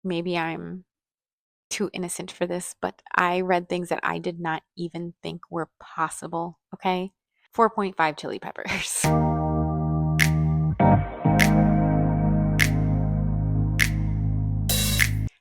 maybe I'm too innocent for this, but I read things that I did not even think were possible, okay? 4.5 chili peppers.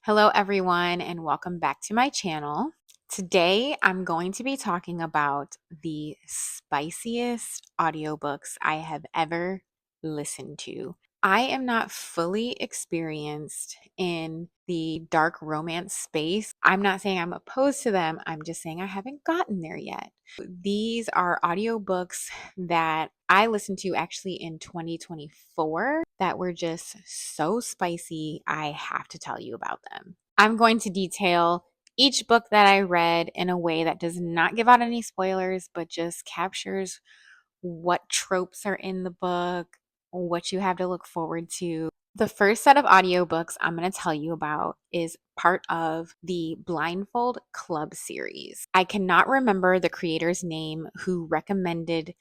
Hello, everyone, and welcome back to my channel. Today, I'm going to be talking about the spiciest audiobooks I have ever listened to. I am not fully experienced in the dark romance space. I'm not saying I'm opposed to them, I'm just saying I haven't gotten there yet. These are audiobooks that I listened to actually in 2024 that were just so spicy, I have to tell you about them. I'm going to detail each book that I read in a way that does not give out any spoilers, but just captures what tropes are in the book, what you have to look forward to. The first set of audiobooks I'm going to tell you about is part of the Blindfold Club series. I cannot remember the creator's name who recommended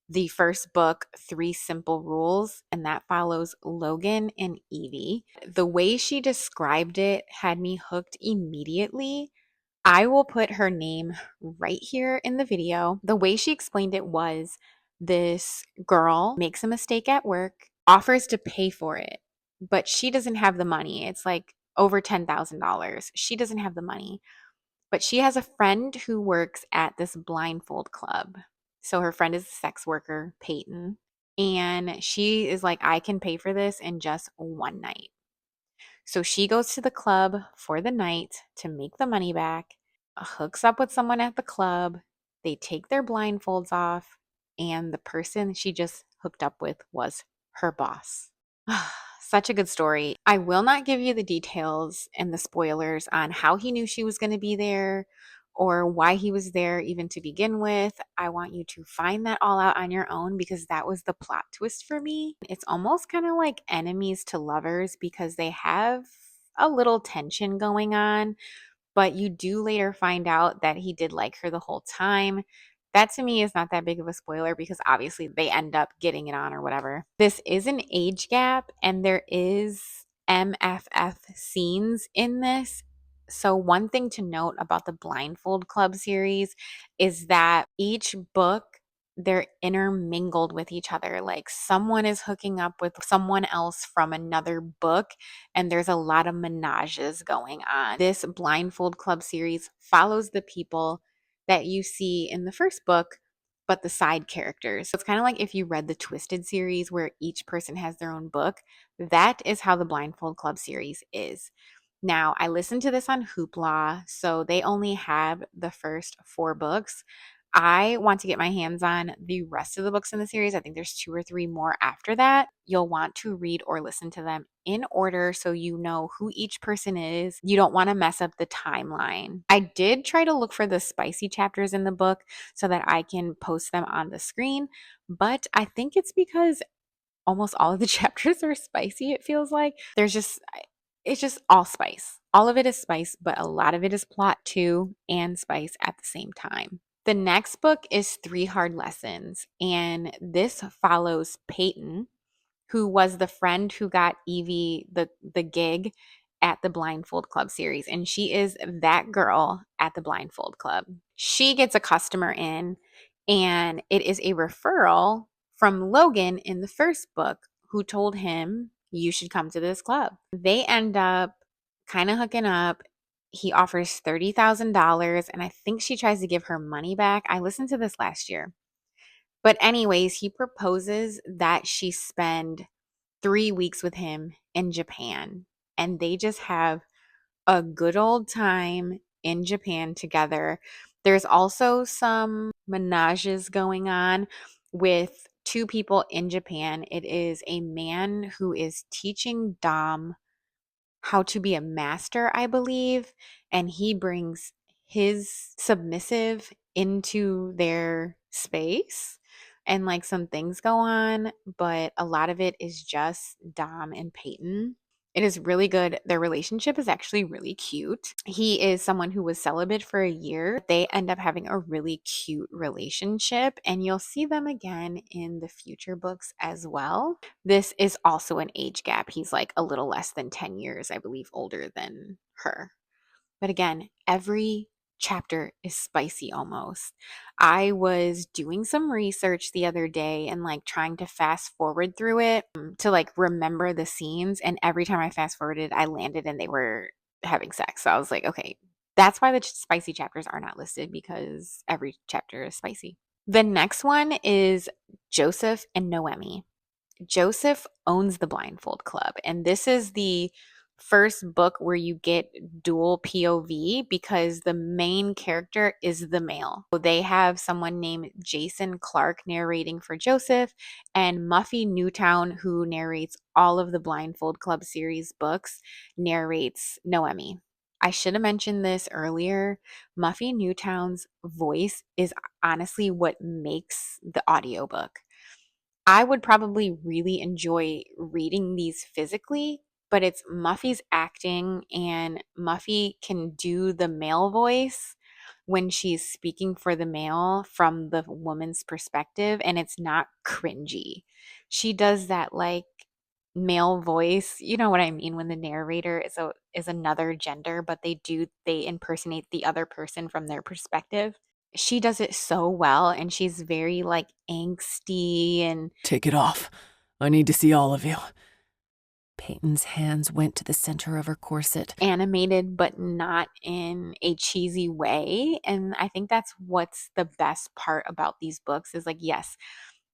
the first book, Three Simple Rules, and that follows Logan and Evie. The way she described it had me hooked immediately. I will put her name right here in the video. The way she explained it was this girl makes a mistake at work, offers to pay for it, but she doesn't have the money. It's like over $10,000. She doesn't have the money, but she has a friend who works at this blindfold club. So her friend is a sex worker, Peyton, and she is like, I can pay for this in just one night. So she goes to the club for the night to make the money back, hooks up with someone at the club. They take their blindfolds off, and the person she just hooked up with was her boss. Such a good story. I will not give you the details and the spoilers on how he knew she was going to be there or why he was there even to begin with. I want you to find that all out on your own because that was the plot twist for me. It's almost kind of like enemies to lovers because they have a little tension going on, but you do later find out that he did like her the whole time. That to me is not that big of a spoiler because obviously they end up getting it on or whatever. This is an age gap and there is MFF scenes in this. So, one thing to note about the Blindfold Club series is that each book they're intermingled with each other. Like someone is hooking up with someone else from another book, and there's a lot of menages going on. This Blindfold Club series follows the people that you see in the first book, but the side characters. So it's kind of like if you read the Twisted series where each person has their own book. That is how the Blindfold Club series is. Now, I listened to this on Hoopla, so they only have the first 4 books. I want to get my hands on the rest of the books in the series. I think there's 2 or 3 more after that. You'll want to read or listen to them in order so you know who each person is. You don't want to mess up the timeline. I did try to look for the spicy chapters in the book so that I can post them on the screen, but I think it's because almost all of the chapters are spicy, it feels like. It's just all spice. All of it is spice, but a lot of it is plot too, and spice at the same time. The next book is Three Hard Lessons, and this follows Peyton, who was the friend who got Evie the gig at the Blindfold Club series, and she is that girl at the Blindfold Club. She gets a customer in, and it is a referral from Logan in the first book who told him, you should come to this club. They end up kind of hooking up. He offers $30,000, and I think she tries to give her money back. I listened to this last year. But anyways, he proposes that she spend 3 weeks with him in Japan, and they just have a good old time in Japan together. There's also some menages going on with 2 people in Japan. It is a man who is teaching Dom how to be a master, I believe, and he brings his submissive into their space and like some things go on, but a lot of it is just Dom and Peyton. It is really good. Their relationship is actually really cute. He is someone who was celibate for a year. They end up having a really cute relationship, and you'll see them again in the future books as well. This is also an age gap. He's like a little less than 10 years, I believe, older than her. But again, every chapter is spicy almost. I was doing some research the other day and like trying to fast forward through it to like remember the scenes. And every time I fast forwarded, I landed and they were having sex. So I was like, okay, that's why the spicy chapters are not listed, because every chapter is spicy. The next one is Joseph and Noemi. Joseph owns the Blindfold Club, and this is the first book where you get dual POV because the main character is the male. So they have someone named Jason Clark narrating for Joseph, and Muffy Newtown, who narrates all of the Blindfold Club series books, narrates Noemi. I should have mentioned this earlier. Muffy Newtown's voice is honestly what makes the audiobook. I would probably really enjoy reading these physically, but it's Muffy's acting, and Muffy can do the male voice when she's speaking for the male from the woman's perspective, and it's not cringy. She does that like male voice, you know what I mean, when the narrator is another gender, but they impersonate the other person from their perspective. She does it so well, and she's very like angsty and Take it off. I need to see all of you. Peyton's hands went to the center of her corset. animated, but not in a cheesy way. And I think that's what's the best part about these books is like, yes,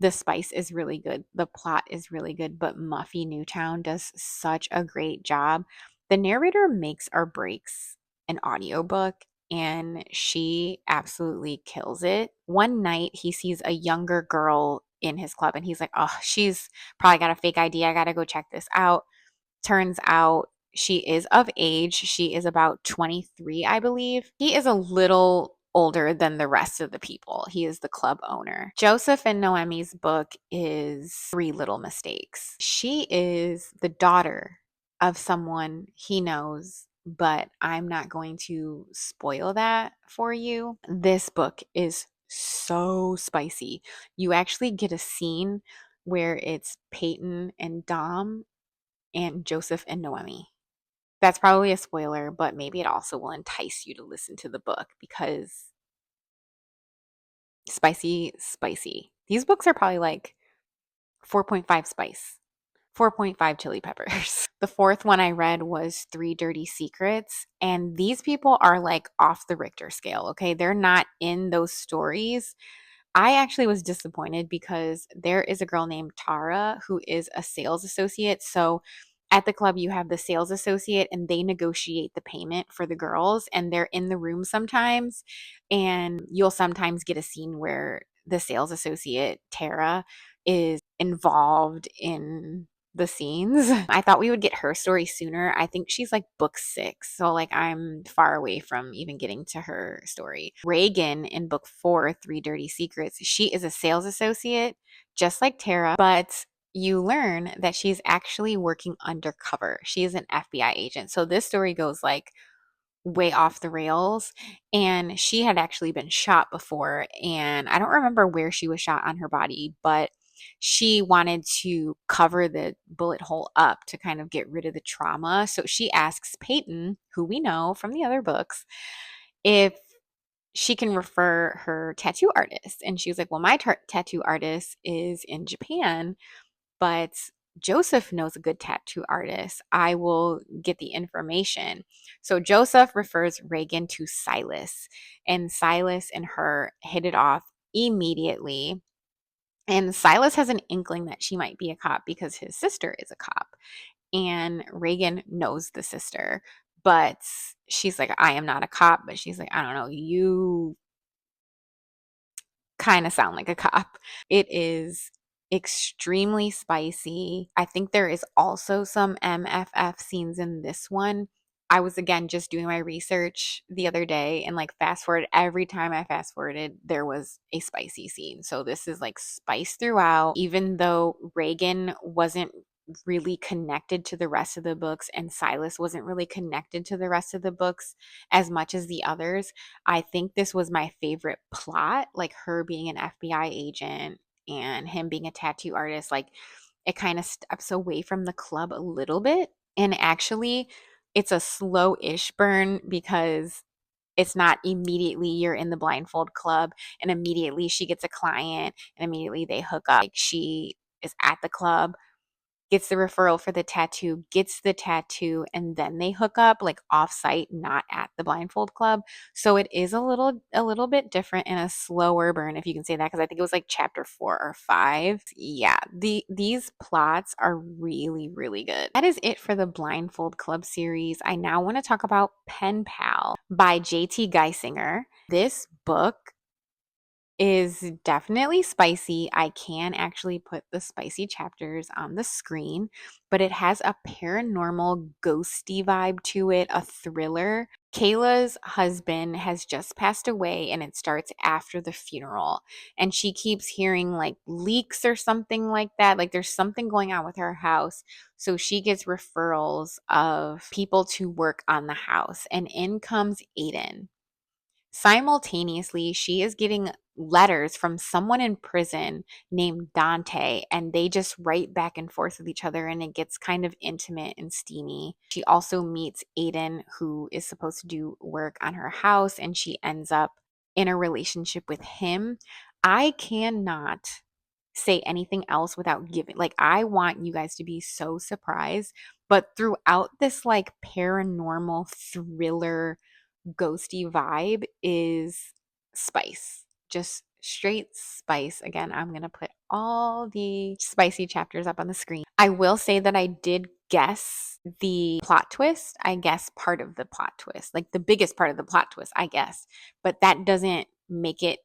the spice is really good, the plot is really good, but Muffy Newtown does such a great job. The narrator makes or breaks an audiobook, and she absolutely kills it. One night he sees a younger girl in his club, and he's like, oh, she's probably got a fake ID, I gotta go check this out. Turns out she is of age. She is about 23, I believe. He is a little older than the rest of the people. He is the club owner. Joseph and Noemi's book is Three Little Mistakes. She is the daughter of someone he knows, but I'm not going to spoil that for you. This book is so spicy. You actually get a scene where it's Peyton and Dom and Joseph and Noemi. That's probably a spoiler, but maybe it also will entice you to listen to the book because spicy, spicy. These books are probably like 4.5 spice, 4.5 chili peppers. The fourth one I read was Three Dirty Secrets, and these people are like off the Richter scale, okay? They're not in those stories. I actually was disappointed because there is a girl named Tara who is a sales associate. So at the club, you have the sales associate and they negotiate the payment for the girls, and they're in the room sometimes. And you'll sometimes get a scene where the sales associate, Tara, is involved in the scenes. I thought we would get her story sooner. I think she's like book 6. So like I'm far away from even getting to her story. Reagan in book 4, Three Dirty Secrets, she is a sales associate, just like Tara, but you learn that she's actually working undercover. She is an FBI agent. So this story goes like way off the rails, and she had actually been shot before, and I don't remember where she was shot on her body, but she wanted to cover the bullet hole up to kind of get rid of the trauma. So she asks Peyton, who we know from the other books, if she can refer her tattoo artist. And she was like, well, my tattoo artist is in Japan, but Joseph knows a good tattoo artist. I will get the information. So Joseph refers Reagan to Silas, and Silas and her hit it off immediately. And Silas has an inkling that she might be a cop because his sister is a cop, and Reagan knows the sister, but she's like, I am not a cop. But she's like, I don't know, you kind of sound like a cop. It is extremely spicy. I think there is also some MFF scenes in this one. I was again just doing my research the other day and like fast forward every time I fast forwarded, there was a spicy scene. So this is like spice throughout. Even though Reagan wasn't really connected to the rest of the books, and Silas wasn't really connected to the rest of the books as much as the others. I think this was my favorite plot, like her being an FBI agent and him being a tattoo artist. Like, it kind of steps away from the club a little bit. And actually, it's a slow-ish burn because it's not immediately you're in the Blindfold Club and immediately she gets a client and immediately they hook up. Like, she is at the club, gets the referral for the tattoo, gets the tattoo, and then they hook up, like off-site, not at the Blindfold Club. So it is a little bit different and a slower burn, if you can say that, because I think it was like chapter 4 or 5. Yeah, these plots are really, really good. That is it for the Blindfold Club series. I now want to talk about Pen Pal by JT Geissinger. This book is definitely spicy. I can actually put the spicy chapters on the screen, but it has a paranormal, ghosty vibe to it, a thriller. Kayla's husband has just passed away and it starts after the funeral. And she keeps hearing like leaks or something like that. Like there's something going on with her house. So she gets referrals of people to work on the house. And in comes Aiden. Simultaneously, she is getting letters from someone in prison named Dante, and they just write back and forth with each other, and it gets kind of intimate and steamy. She also meets Aiden, who is supposed to do work on her house, and she ends up in a relationship with him. I cannot say anything else without giving, like, I want you guys to be so surprised. But throughout this, like, paranormal thriller ghosty vibe is spice. Just straight spice. Again, I'm going to put all the spicy chapters up on the screen. I will say that I did guess the plot twist. I guess part of the plot twist, like the biggest part of the plot twist, I guess. But that doesn't make it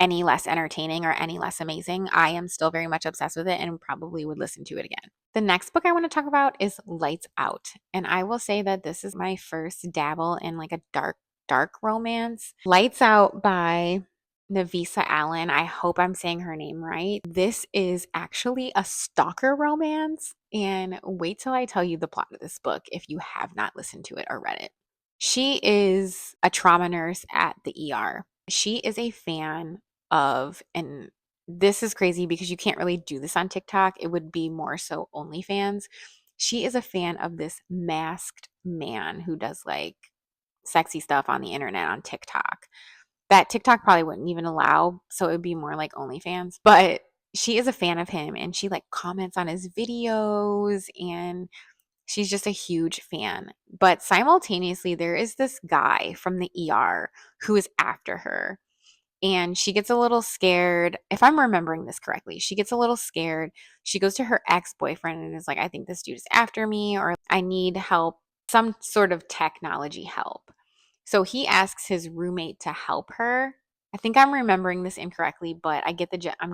any less entertaining or any less amazing. I am still very much obsessed with it and probably would listen to it again. The next book I want to talk about is Lights Out. And I will say that this is my first dabble in like a dark romance. Lights Out by Navessa Allen. I hope I'm saying her name right. This is actually a stalker romance. And wait till I tell you the plot of this book if you have not listened to it or read it. She is a trauma nurse at the ER. She is a fan of, and this is crazy because you can't really do this on TikTok. It would be more so OnlyFans. She is a fan of this masked man who does like sexy stuff on the internet on TikTok that TikTok probably wouldn't even allow. So it would be more like OnlyFans. But she is a fan of him and she like comments on his videos and she's just a huge fan. But simultaneously, there is this guy from the ER who is after her. And she gets a little scared. If I'm remembering this correctly, she gets a little scared. She goes to her ex boyfriend and is like, I think this dude is after me, or I need help, some sort of technology help. So he asks his roommate to help her. I think I'm remembering this incorrectly, but I'm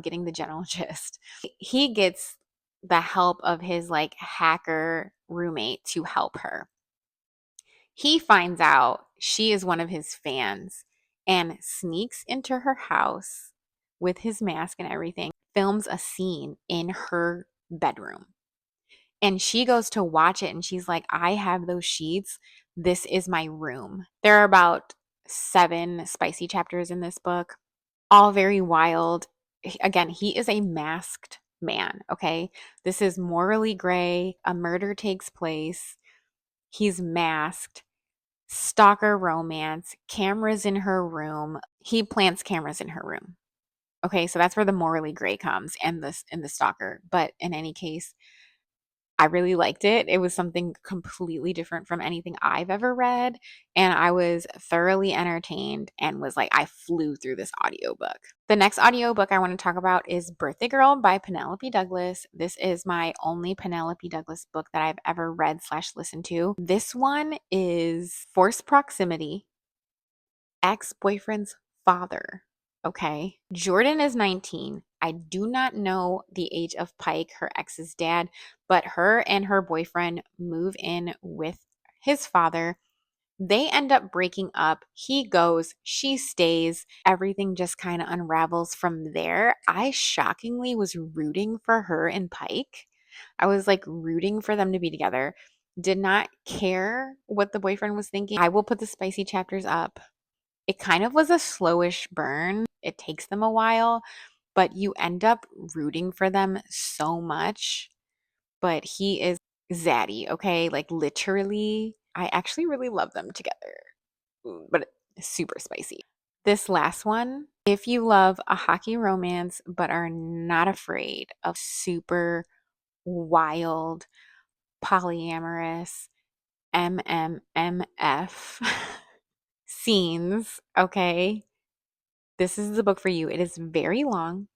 getting the general gist. He gets the help of his like hacker roommate to help her. He finds out she is one of his fans and sneaks into her house with his mask and everything, films a scene in her bedroom. And she goes to watch it and she's like, I have those sheets. This is my room. There are about 7 spicy chapters in this book, all very wild. Again, he is a masked man, okay? This is morally gray. A murder takes place. He's masked. Stalker romance, cameras in her room. He plants cameras in her room. Okay, so that's where the morally gray comes and the stalker. But in any case, I really liked it. It was something completely different from anything I've ever read, and I was thoroughly entertained and was like, I flew through this audiobook. The next audiobook I want to talk about is Birthday Girl by Penelope Douglas. This is my only Penelope Douglas book that I've ever read / listened to. This one is Forced Proximity, ex-boyfriend's father. Okay. Jordan is 19. I do not know the age of Pike, her ex's dad, but her and her boyfriend move in with his father. They end up breaking up. He goes, she stays. Everything just kind of unravels from there. I shockingly was rooting for her and Pike. I was like rooting for them to be together. Did not care what the boyfriend was thinking. I will put the spicy chapters up. It kind of was a slowish burn. It takes them a while, but you end up rooting for them so much. But he is zaddy, okay? Like literally, I actually really love them together, but super spicy. This last one, if you love a hockey romance but are not afraid of super wild, polyamorous, MMMF scenes, okay? This is the book for you. It is very long.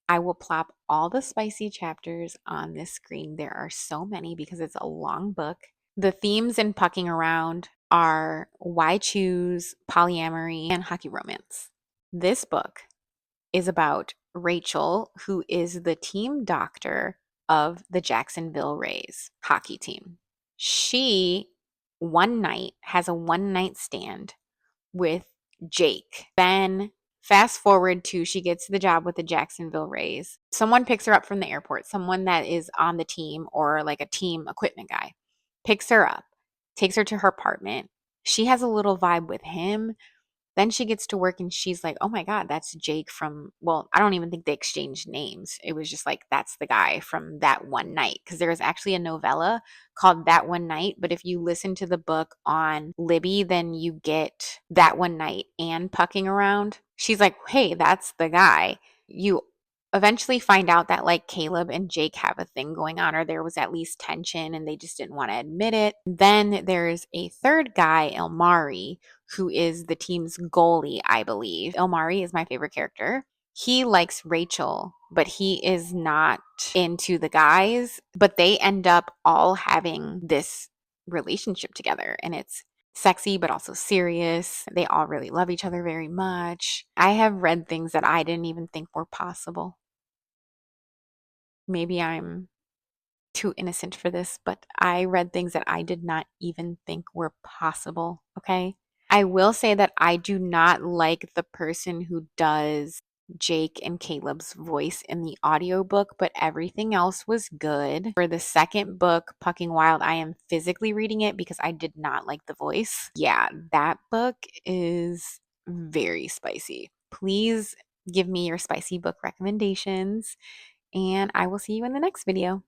I will plop all the spicy chapters on this screen. There are so many because it's a long book. The themes in Pucking Around are why choose polyamory and hockey romance. This book is about Rachel, who is the team doctor of the Jacksonville Rays hockey team. She one night has a one night stand with Jake. Then fast forward to she gets the job with the Jacksonville Rays. Someone picks her up from the airport, someone that is on the team or like a team equipment guy picks her up, takes her to her apartment. She has a little vibe with him. Then she gets to work and she's like, oh my God, that's Jake from, well, I don't even think they exchanged names. It was just like, that's the guy from That One Night. Because there is actually a novella called That One Night. But if you listen to the book on Libby, then you get That One Night and Pucking Around. She's like, hey, that's the guy. You eventually find out that like Caleb and Jake have a thing going on, or there was at least tension and they just didn't want to admit it. Then there's a third guy, Elmari, who is the team's goalie, I believe. Elmari is my favorite character. He likes Rachel, but he is not into the guys, but they end up all having this relationship together, and it's sexy but also serious. They all really love each other very much. I have read things that I didn't even think were possible. Maybe I'm too innocent for this, but I read things that I did not even think were possible, okay? I will say that I do not like the person who does Jake and Caleb's voice in the audiobook, but everything else was good. For the second book, Pucking Wild, I am physically reading it because I did not like the voice. Yeah, that book is very spicy. Please give me your spicy book recommendations, and I will see you in the next video.